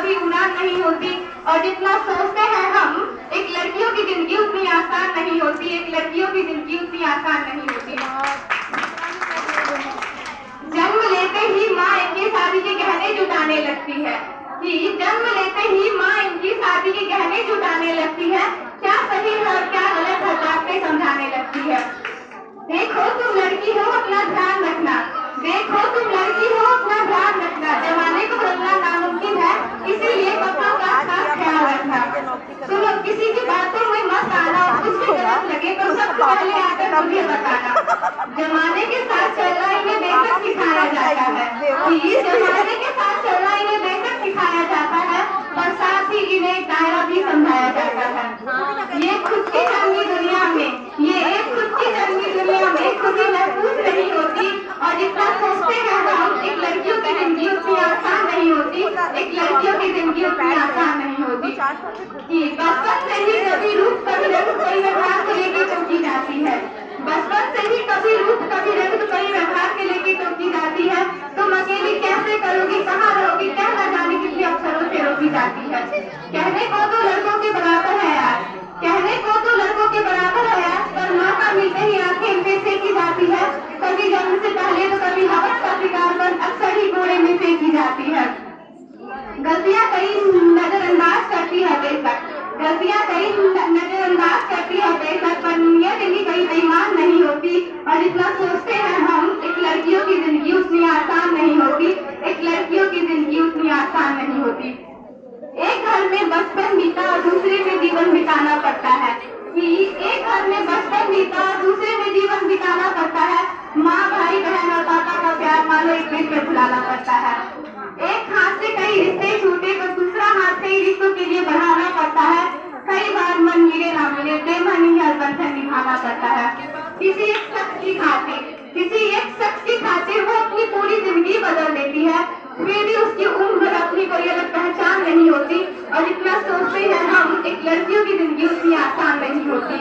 कभी उड़ान नहीं होती। और जितना सोचते हैं हम, एक लड़कियों की जिंदगी उतनी आसान नहीं होती, एक लड़कियों की जिंदगी उतनी आसान नहीं होती। जन्म लेते ही माँ इनकी शादी के गहने जुटाने लगती है, कि जन्म लेते ही माँ इनकी शादी के गहने जुटाने लगती है। क्या सही है और क्या गलत है बातें समझाने लगती है। देखो तुम लड़की हो, अपना ध्यान रखना, देखो तुम लड़की हो, अपना ध्यान रखना। जमाने को बदलना नामुमकिन है, इसीलिए कपड़ों का खास ख्याल रखना। सुनो, किसी की बातों में मत आना, कुछ भी गलत लगे तो सबसे पहले आकर मुझे बताना। जमाने के साथ चलना इन्हें बेशक सिखाया जाता है, जमाने के साथ चलना इन्हें बेशक सिखाया जाता है, और साथ ही इन्हें दायरा भी समझाया जाता है। ये खुद की जन्मी दुनिया में, ये खुद की जन्मी दुनिया में खुद ही महफूज नहीं होती। और जितना सोचते हैं हम, एक लड़कियों की जिंदगी उतनी आसान नहीं होती, एक लड़कियों की जिंदगी उतनी आसान नहीं होती। बचपन से ही कभी रूप कभी रंग कोई व्यवहार को लेकर टोकी जाती है, बचपन से ही कभी रूप कभी रंग कोई व्यवहार के लेके टोकी जाती है। तुम अकेली कैसे करोगी, कहाँ रहोगी, क्या न जाने कितने अवसरों से रोकी जाती है। कहने को तो लड़कों के बराबर है यार, कहने को तो लड़कों के बराबर है यार, पर मौका मिलते ही आंखें इनसे फेंकी जाती है। कभी जन्म से पहले तो कभी हवस का शिकार बन अक्सर ही घोड़े में फेंकी जाती है। गलतियां कई नजरअंदाज करती है बेशक, गलतियां कई नजरअंदाज करती है बेशक, पर नियत इनकी कई बेईमान नहीं होती। और जितना सोचते हैं हम, एक लड़कियों की जिंदगी उतनी आसान नहीं होती, एक लड़कियों की जिंदगी उतनी आसान नहीं होती। एक घर में बचपन बीता और दूसरे में जीवन बिताना पड़ता है, कि एक घर में बचपन बीता और दूसरे में जीवन बिताना पड़ता है। माँ, भाई, बहन और पापा का प्यार मानो एक पेट पे भुलाना पड़ता है। एक हाथ से कई रिश्ते छूटे तो दूसरा हाथ से ही रिश्तों के लिए बढ़ाना पड़ता है। कई बार मन मिले ना मिले, बेमनी हर बंधन निभाना पड़ता है। किसी एक शख्स की खातिर वो अपनी पूरी जिंदगी बदल देती है, फिर भी उसकी उम्र अपनी कोई अलग पहचान नहीं होती। और जितना सोचते हैं हम, एक लड़कियों की जिंदगी उतनी आसान नहीं होती।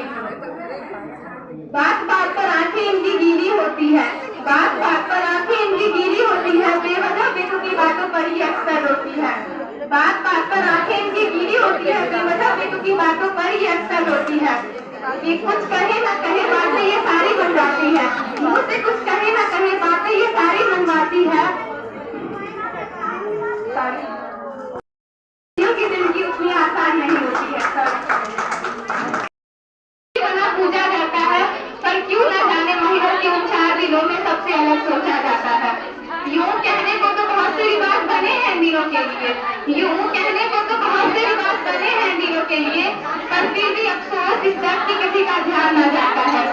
बात बात पर आंखें इनकी गीली होती है, बात बात पर आंखें इनकी गीली होती है, बेवजह बेतुकी बातों पर ही अक्सर रोती है। बात बात पर आंखें इनकी गीली होती है, बेवजह बेतुकी बातों पर ही अक्सर रोती है। ये कुछ कहे ना कहे बातें ये सारी मनवाती है, मुझसे कुछ कहे ना कहे बातें ये सारी मनवाती है। की जिंदगी उतनी आसान नहीं होती है। बना पूजा जाता है, पर क्यों न जाने महीनों के उन 4 दिनों में सबसे अलग सोचा जाता है। यूं कहने को तो बहुत से रिवाज बने हैं दिनों के लिए, यूं कहने को तो बहुत से रिवाज बने हैं दिनों के लिए, पर फिर भी अफसोस इस दर्द की किसी का ध्यान न जाता है।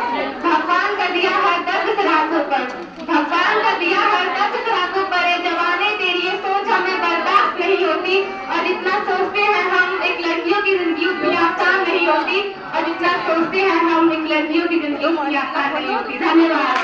भगवान का दिया हर दर्द रातों पर, भगवान का दिया हर दर्द रातों पर, जवाने तेरी ये सोच हमें बर्दाश्त नहीं होती। और जितना सोचते हैं हम, एक लड़कियों की जिंदगी उतनी आसान नहीं होती, और जितना सोचते हैं हम, एक लड़कियों की जिंदगी उतनी आसान नहीं होती। धन्यवाद।